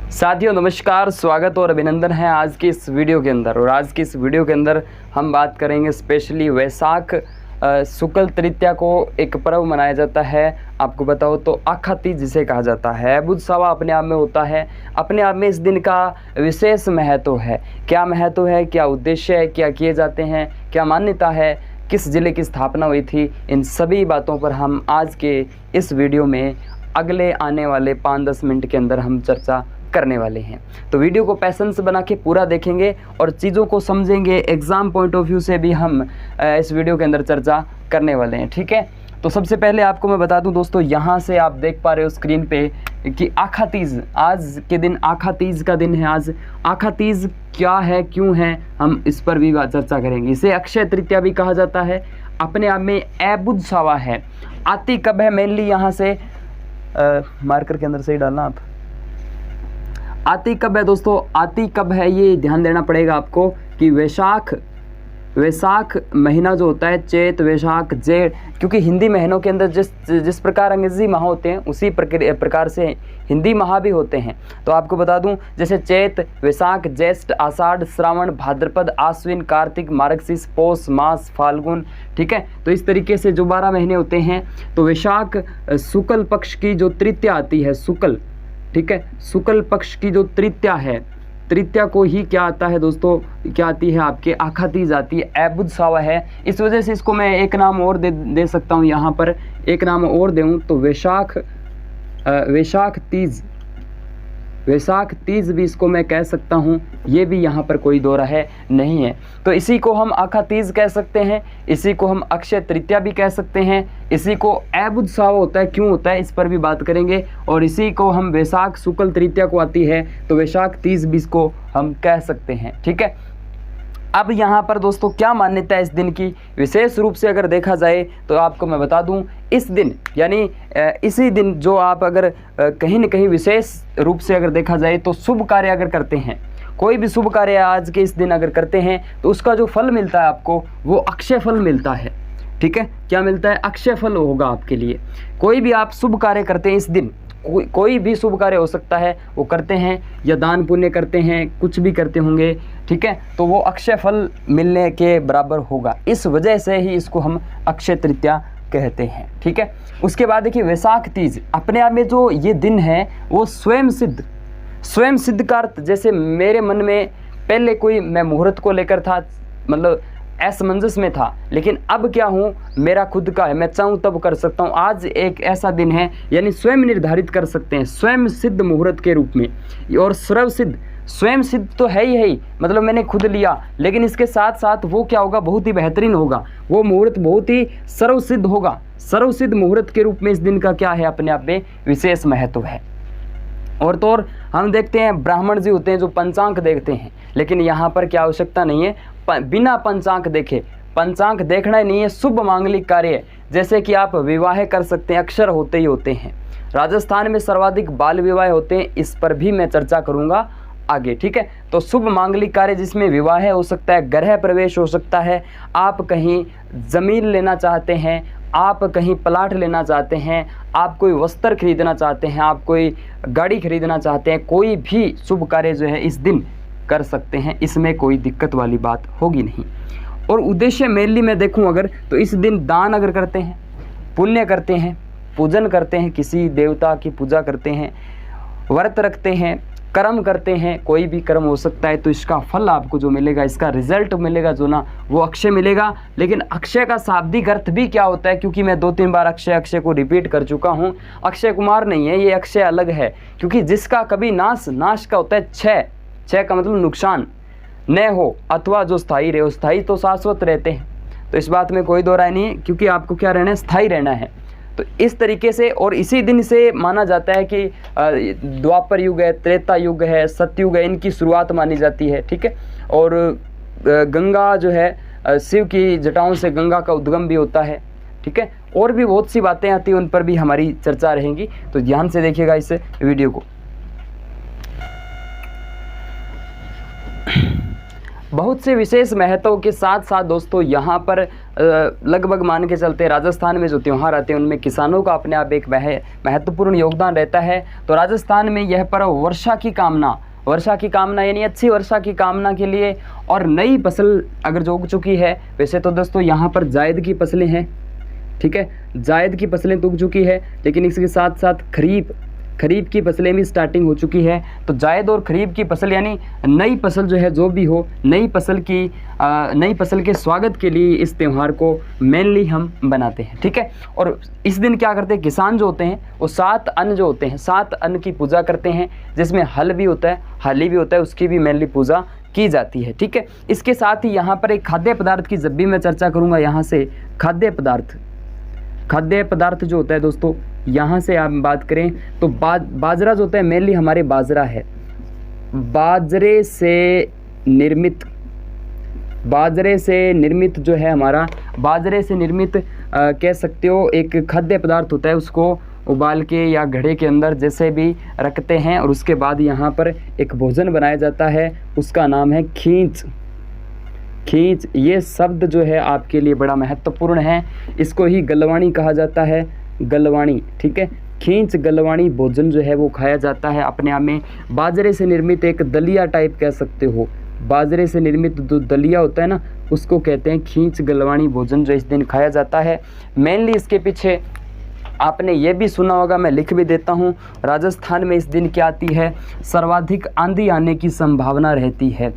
साथियों नमस्कार, स्वागत और अभिनंदन है आज की इस वीडियो के अंदर। और आज की इस वीडियो के अंदर हम बात करेंगे स्पेशली वैशाख शुक्ल तृतीया को एक पर्व मनाया जाता है। आपको बताओ तो आखा तीज जिसे कहा जाता है। बुध सवा अपने आप में होता है, अपने आप में इस दिन का विशेष महत्व है। क्या महत्व है, क्या उद्देश्य है, क्या किए जाते हैं, क्या मान्यता है, किस जिले की स्थापना हुई थी, इन सभी बातों पर हम आज के इस वीडियो में अगले आने वाले 5-10 मिनट के अंदर हम चर्चा करने वाले हैं। तो वीडियो को पैसेंस बना के पूरा देखेंगे और चीज़ों को समझेंगे। एग्ज़ाम पॉइंट ऑफ व्यू से भी हम इस वीडियो के अंदर चर्चा करने वाले हैं, ठीक है। तो सबसे पहले आपको मैं बता दूं दोस्तों, यहाँ से आप देख पा रहे हो स्क्रीन पे कि आखा तीज आज के दिन आखा तीज का दिन है। आज आखा तीज क्या है, क्यों है, हम इस पर भी चर्चा करेंगे। इसे अक्षय तृतीया भी कहा जाता है। अपने आप में बुध सवा है। आती कब है, मेनली यहाँ से मार्कर के अंदर से ही डालना आप। आती कब है दोस्तों, आती कब है ये ध्यान देना पड़ेगा आपको कि वैशाख महीना जो होता है, चैत वैशाख जेठ, क्योंकि हिंदी महीनों के अंदर जिस प्रकार अंग्रेजी माह होते हैं उसी प्रकार से हिंदी माह भी होते हैं। तो आपको बता दूं, जैसे चैत वैशाख ज्येष्ठ आषाढ़ श्रावण भाद्रपद आश्विन कार्तिक मार्गशीर्ष पौष मास फाल्गुन, ठीक है। तो इस तरीके से जो 12 महीने होते हैं, तो वैशाख शुक्ल पक्ष की जो तृतीया आती है, शुक्ल, ठीक है, शुक्ल पक्ष की जो तृतीया है, तृतीया को ही क्या आता है दोस्तों, क्या आती है आपके आखा तीज आती है। बुध सवा है, इस वजह से इसको मैं एक नाम और दे सकता हूँ। यहाँ पर एक नाम और दूँ तो वैशाख तीज भी इसको मैं कह सकता हूँ। ये भी यहाँ पर कोई दो राय नहीं है। तो इसी को हम आखा तीज कह सकते हैं, इसी को हम अक्षय तृतीया भी कह सकते हैं, इसी को बुध सवा होता है, क्यों होता है इस पर भी बात करेंगे। और इसी को हम वैशाख शुक्ल तृतीया को आती है तो वैशाख तीज भी इसको हम कह सकते हैं, ठीक है। अब यहाँ पर दोस्तों क्या मान्यता है इस दिन की, विशेष रूप से अगर देखा जाए तो आपको मैं बता दूं, इस दिन यानी इसी दिन जो आप अगर कहीं न कहीं विशेष रूप से अगर देखा जाए तो शुभ कार्य अगर करते हैं, कोई भी शुभ कार्य आज के इस दिन अगर करते हैं तो उसका जो फल मिलता है आपको वो अक्षय फल मिलता है, ठीक है। क्या मिलता है, अक्षय फल होगा आपके लिए। कोई भी आप शुभ कार्य करते हैं इस दिन, कोई भी शुभ कार्य हो सकता है वो करते हैं, या दान पुण्य करते हैं, कुछ भी करते होंगे, ठीक है, तो वो अक्षय फल मिलने के बराबर होगा। इस वजह से ही इसको हम अक्षय तृतीया कहते हैं, ठीक है। उसके बाद देखिए वैशाख तीज, अपने आप में जो ये दिन है वो स्वयं सिद्ध का अर्थ, जैसे मेरे मन में पहले कोई मैं मुहूर्त को लेकर था, मतलब असमंजस में था, लेकिन अब क्या हूँ, मेरा खुद का है, मैं चाहूँ तब कर सकता हूँ। आज एक ऐसा दिन है, यानी स्वयं निर्धारित कर सकते हैं, स्वयं सिद्ध मुहूर्त के रूप में। और स्वयं सिद्ध तो है ही, मतलब मैंने खुद लिया, लेकिन इसके साथ साथ वो क्या होगा, बहुत ही बेहतरीन होगा, वो मुहूर्त बहुत ही सर्वसिद्ध होगा। सर्वसिद्ध मुहूर्त के रूप में इस दिन का क्या है, अपने आप में विशेष महत्व है। और तो और हम देखते हैं ब्राह्मण जी होते हैं जो पंचांग देखते हैं, लेकिन यहाँ पर क्या आवश्यकता नहीं है बिना पंचांग देखे, पंचांग देखना ही नहीं है। शुभ मांगलिक कार्य जैसे कि आप विवाह कर सकते हैं, अक्षर होते ही होते हैं। राजस्थान में सर्वाधिक बाल विवाह होते हैं, इस पर भी मैं चर्चा करूँगा आगे, ठीक है। तो शुभ मांगलिक कार्य जिसमें विवाह हो सकता है, गृह प्रवेश हो सकता है, आप कहीं ज़मीन लेना चाहते हैं, आप कहीं प्लाट लेना चाहते हैं, आप कोई वस्त्र खरीदना चाहते हैं, आप कोई गाड़ी खरीदना चाहते हैं, कोई भी शुभ कार्य जो है इस दिन कर सकते हैं, इसमें कोई दिक्कत वाली बात होगी नहीं। और उद्देश्य मेनली मैं देखूं अगर तो इस दिन दान अगर करते हैं, पुण्य करते हैं, पूजन करते हैं, किसी देवता की पूजा करते हैं, व्रत रखते हैं, कर्म करते हैं, कोई भी कर्म हो सकता है, तो इसका फल आपको जो मिलेगा, इसका रिजल्ट मिलेगा जो ना, वो अक्षय मिलेगा। लेकिन अक्षय का शाब्दिक अर्थ भी क्या होता है, क्योंकि मैं 2-3 बार अक्षय को रिपीट कर चुका हूँ। अक्षय कुमार नहीं है ये, अक्षय अलग है, क्योंकि जिसका कभी नाश का होता है क्षय का मतलब नुकसान न हो, अथवा जो स्थायी रहे, स्थायी तो शाश्वत रहते हैं, तो इस बात में कोई दो राय नहीं है, क्योंकि आपको क्या रहना है, स्थायी रहना है। तो इस तरीके से, और इसी दिन से माना जाता है कि द्वापर युग है, त्रेता युग है, सतयुग है, इनकी शुरुआत मानी जाती है, ठीक है। और गंगा जो है, शिव की जटाओं से गंगा का उद्गम भी होता है, ठीक है। और भी बहुत सी बातें आती हैं, उन पर भी हमारी चर्चा रहेंगी, तो ध्यान से देखिएगा इस वीडियो को। बहुत से विशेष महत्व के साथ साथ दोस्तों यहाँ पर लगभग मान के चलते राजस्थान में जो त्यौहार आते हैं उनमें किसानों का अपने आप एक महत्वपूर्ण योगदान रहता है। तो राजस्थान में यह पर्व वर्षा की कामना यानी अच्छी वर्षा की कामना के लिए और नई फसल अगर जो उग चुकी है, वैसे तो दोस्तों यहाँ पर जायद की फसलें हैं, ठीक है, जायद की फसलें तो उग चुकी है, लेकिन इसके साथ साथ खरीफ की फसलें भी स्टार्टिंग हो चुकी है। तो जायद और खरीफ की फसल यानी नई फसल जो है, जो भी हो, नई फसल के स्वागत के लिए इस त्यौहार को मेनली हम बनाते हैं, ठीक है। और इस दिन क्या करते हैं, किसान जो होते हैं वो 7 अन्न जो होते हैं, 7 अन्न की पूजा करते हैं, जिसमें हल भी होता है, हाली भी होता है, उसकी भी मेनली पूजा की जाती है, ठीक है। इसके साथ ही यहाँ पर एक खाद्य पदार्थ की जब भी मैं चर्चा करूँगा, यहाँ से खाद्य पदार्थ जो होता है दोस्तों, यहाँ से आप बात करें तो बाजरा जो होता है मेनली हमारे बाजरा है, बाजरे से निर्मित जो है हमारा, बाजरे से निर्मित कह सकते हो एक खाद्य पदार्थ होता है, उसको उबाल के या घड़े के अंदर जैसे भी रखते हैं और उसके बाद यहाँ पर एक भोजन बनाया जाता है, उसका नाम है खींच। ये शब्द जो है आपके लिए बड़ा महत्वपूर्ण है, इसको ही गलवाणी कहा जाता है, गलवाणी, ठीक है। खींच गलवाणी भोजन जो है वो खाया जाता है अपने आप में। बाजरे से निर्मित एक दलिया टाइप कह सकते हो, बाजरे से निर्मित जो दलिया होता है ना, उसको कहते हैं खींच गलवाणी भोजन, जो इस दिन खाया जाता है। मेनली इसके पीछे आपने ये भी सुना होगा, मैं लिख भी देता हूँ, राजस्थान में इस दिन क्या आती है, सर्वाधिक आंधी आने की संभावना रहती है।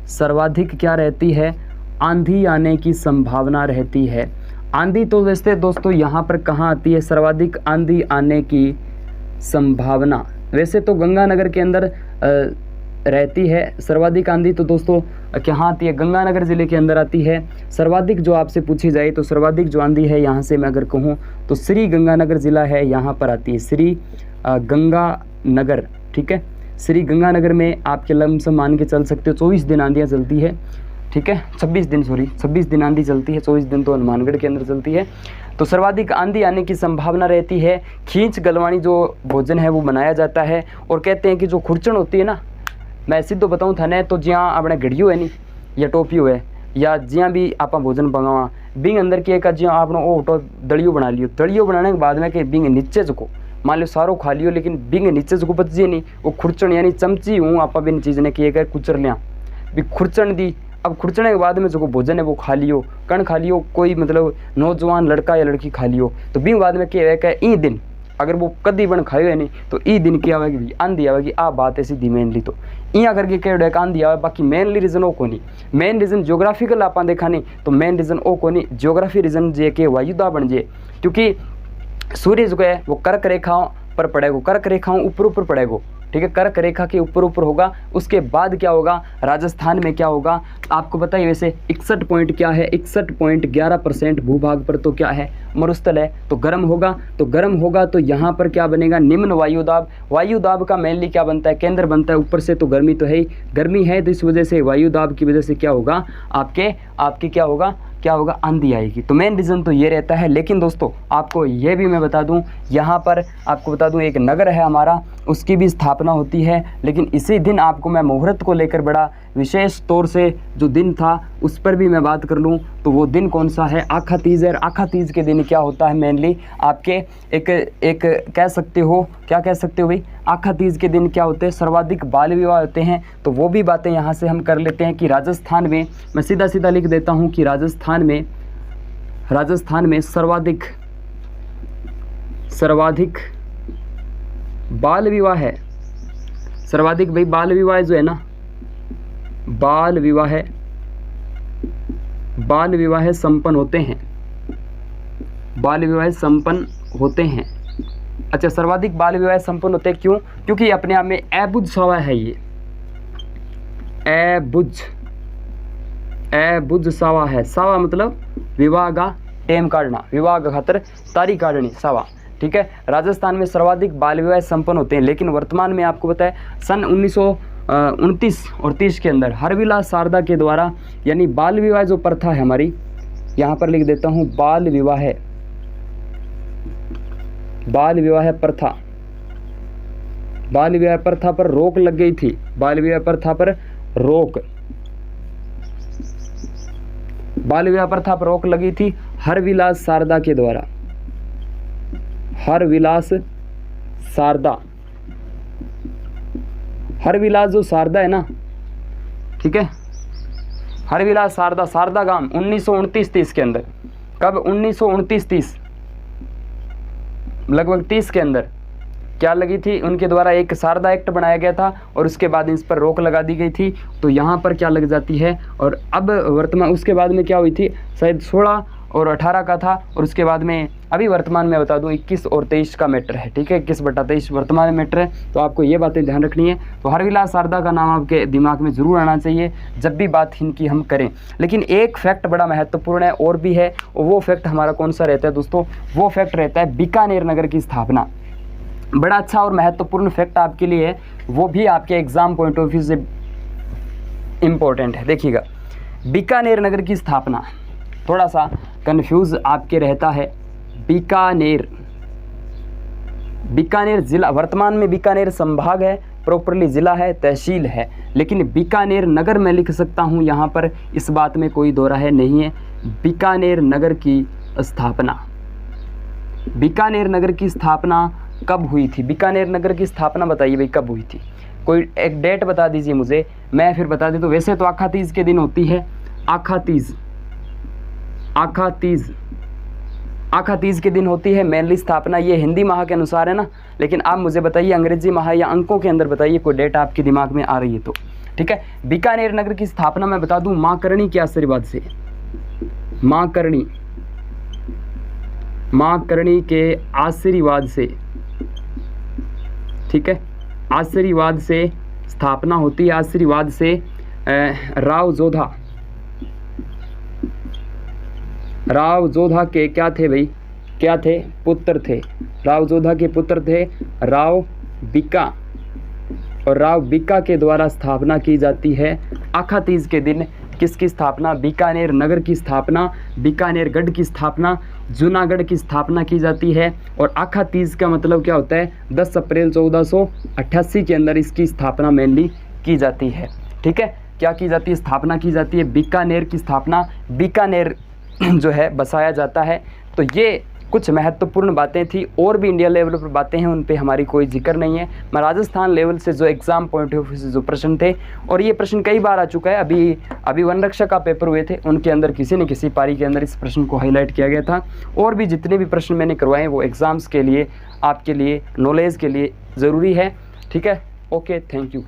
सर्वाधिक क्या रहती है, आंधी आने की संभावना रहती है। आंधी तो वैसे दोस्तों यहाँ पर कहाँ आती है, सर्वाधिक आंधी आने की संभावना वैसे तो गंगानगर के अंदर रहती है। सर्वाधिक आंधी तो दोस्तों कहाँ आती है, गंगानगर ज़िले के अंदर आती है। सर्वाधिक जो आपसे पूछी जाए तो सर्वाधिक जो आंधी है यहाँ से मैं अगर कहूँ तो श्री गंगानगर ज़िला है, यहाँ पर आती है श्री गंगानगर, ठीक है। श्री गंगानगर में आपके लमसम मान के चल सकते हो 24 दिन आंधियाँ चलती है, ठीक है, 26 दिन आंधी चलती है, 24 दिन तो हनुमानगढ़ के अंदर चलती है। तो सर्वाधिक आंधी आने की संभावना रहती है। खींच गलवाणी जो भोजन है वो बनाया जाता है। और कहते हैं कि जो खुरचन होती है ना, मैं सीधो बताऊँ थाने तो ज्याँ अपने घड़ियों है नहीं या टोपियो है या ज्याँ भी आप भोजन मंगावा बिंग अंदर की एक ज्याँ आपने वो दड़ियों बना लियो, दड़ियों बनाने के बाद में कि बिंग नीचे चुको मान लो सारो खा लियो, लेकिन बिंग नीचे चुको बचिए नहीं, वो खुरचन यानी चमची हूँ आप बिन चीज़ ने किए गए कुचर लिया भी खुरचन दी। अब खुरचने के बाद में जो भोजन है वो खा लियो, कण खा लियो, कोई मतलब नौजवान लड़का या लड़की खा लियो, तो बिंग बाद में क्या है ई दिन अगर वो कदी बन खायो है नहीं तो ई दिन क्या आवेगी, आंधी आवेगी। आ बात है सीधी मेनली तो इं करके कह आंधी आवे। बाकी मेनली रीजन वो कोनी, मेन रीजन जियोग्राफिकल आप देखा नहीं तो मेन रीजन वो कोनी, जियोग्राफी रीजन जे के वायुदा बन जे, क्योंकि सूर्य जो है वो कर्क रेखाओं पर पड़ेगा, कर्क रेखाओं ऊपर पड़ेगा, ठीक है, कर्क रेखा के ऊपर होगा। उसके बाद क्या होगा, राजस्थान में क्या होगा आपको बताइए। वैसे 61 पॉइंट क्या है, 61.11% भूभाग पर तो क्या है, मरुस्थल है, तो गर्म होगा तो यहाँ पर क्या बनेगा, निम्न वायुदाब। वायुदाब का मेनली क्या बनता है, केंद्र बनता है, ऊपर से तो गर्मी तो है ही, गर्मी है तो इस वजह से वायुदाब की वजह से क्या होगा आपके क्या होगा आंधी आएगी। तो मेन रीज़न तो ये रहता है। लेकिन दोस्तों आपको ये भी मैं बता दूं, यहाँ पर आपको बता दूं एक नगर है हमारा, उसकी भी स्थापना होती है। लेकिन इसी दिन आपको मैं मुहूर्त को लेकर बड़ा विशेष तौर से जो दिन था उस पर भी मैं बात कर लूँ तो वो दिन कौन सा है, आखा तीज है। आखा तीज के दिन क्या होता है, मेनली आपके एक कह सकते हो, क्या कह सकते हो भाई, आखा तीज के दिन क्या होते हैं, सर्वाधिक बाल विवाह होते हैं। तो वो भी बातें यहाँ से हम कर लेते हैं कि राजस्थान में, मैं सीधा लिख देता हूँ कि राजस्थान में सर्वाधिक बाल विवाह है। सर्वाधिक भाई बाल विवाह जो है ना, बाल विवाह संपन्न होते हैं। अच्छा, सर्वाधिक बाल विवाह संपन्न होते हैं क्यों, क्योंकि अपने आप में अबुझ सावा है, ये अबुझ सावा है। सावा मतलब विवाह का टेम काटना, विवाह का खातर तारीख काटनी, सावा, ठीक है। राजस्थान में सर्वाधिक बाल विवाह संपन्न होते हैं। लेकिन वर्तमान में आपको पता है सन 1929 और 30 के अंदर हरविलास शारदा के द्वारा, यानी बाल विवाह जो प्रथा है हमारी, यहाँ पर लिख देता हूँ, बाल विवाह प्रथा पर रोक लग गई थी। बाल विवाह प्रथा पर रोक, बाल विवाह प्रथा पर रोक लगी थी हरविलास शारदा के द्वारा, हरविलास शारदा, हरविलास जो शारदा है ना, ठीक है, हरविलास शारदा, शारदा गांव 1929-30 के अंदर, कब 1929-30, लगभग 30 के अंदर क्या लगी थी, उनके द्वारा एक शारदा एक्ट बनाया गया था और उसके बाद इस पर रोक लगा दी गई थी। तो यहाँ पर क्या लग जाती है, और अब वर्तमान उसके बाद में क्या हुई थी, शायद 16 और 18 का था, और उसके बाद में अभी वर्तमान में बता दूं 21 और 23 का मैटर है, ठीक है, 21/23 वर्तमान में मैटर है। तो आपको ये बातें ध्यान रखनी है। तो हरविलास शारदा का नाम आपके दिमाग में ज़रूर आना चाहिए जब भी बात इनकी हम करें। लेकिन एक फैक्ट बड़ा महत्वपूर्ण है और भी है, और वो फैक्ट हमारा कौन सा रहता है दोस्तों, वो फैक्ट रहता है बीकानेर नगर की स्थापना। बड़ा अच्छा और महत्वपूर्ण फैक्ट आपके लिए है, वो भी आपके एग्जाम पॉइंट ऑफ व्यू से इम्पोर्टेंट है। देखिएगा, बीकानेर नगर की स्थापना, थोड़ा सा कंफ्यूज आपके रहता है। बीकानेर, बीकानेर जिला, वर्तमान में बीकानेर संभाग है, प्रॉपरली जिला है, तहसील है, लेकिन बीकानेर नगर मैं लिख सकता हूँ यहाँ पर, इस बात में कोई दो राय नहीं है। बीकानेर नगर की स्थापना, बीकानेर नगर की स्थापना कब हुई थी, बीकानेर नगर की स्थापना बताइए भाई कब हुई थी, कोई एक डेट बता दीजिए मुझे, मैं फिर बता दूँ। तो वैसे तो आखा तीज के दिन होती है, आखा तीज, आखा तीज, आखा तीज के दिन होती है मेनली स्थापना। ये हिंदी माह के अनुसार है ना, लेकिन आप मुझे बताइए अंग्रेजी माह या अंकों के अंदर बताइए, कोई डेट आपके दिमाग में आ रही है तो, ठीक है। बीकानेर नगर की स्थापना मैं बता दूं माँ करणी के आशीर्वाद से, माँ करणी, माँ करणी के आशीर्वाद से, ठीक है, आशीर्वाद से स्थापना होती है। आशीर्वाद से राव जोधा, राव जोधा के क्या थे भाई, क्या थे, पुत्र थे, राव जोधा के पुत्र थे राव बिका, और राव बिका के द्वारा स्थापना की जाती है आखा तीज के दिन। किसकी स्थापना, बीकानेर नगर की स्थापना, बीकानेर गढ़ की स्थापना, जूनागढ़ की स्थापना की जाती है। और आखा तीज का मतलब क्या होता है, 10 अप्रैल 1488 के अंदर इसकी स्थापना मेनली की जाती है, ठीक है। क्या की जाती है, स्थापना की जाती है, बीकानेर की स्थापना, बीकानेर जो है बसाया जाता है। तो ये कुछ महत्वपूर्ण बातें थी, और भी इंडिया लेवल पर बातें हैं, उन पे हमारी कोई जिक्र नहीं है। मैं राजस्थान लेवल से जो एग्जाम पॉइंट ऑफ व्यू से जो प्रश्न थे, और ये प्रश्न कई बार आ चुका है, अभी वन रक्षा का पेपर हुए थे, उनके अंदर किसी न किसी पारी के अंदर इस प्रश्न को हाईलाइट किया गया था। और भी जितने भी प्रश्न मैंने करवाए वो एग्ज़ाम्स के लिए, आपके लिए, नॉलेज के लिए ज़रूरी है, ठीक है। Okay, thank you.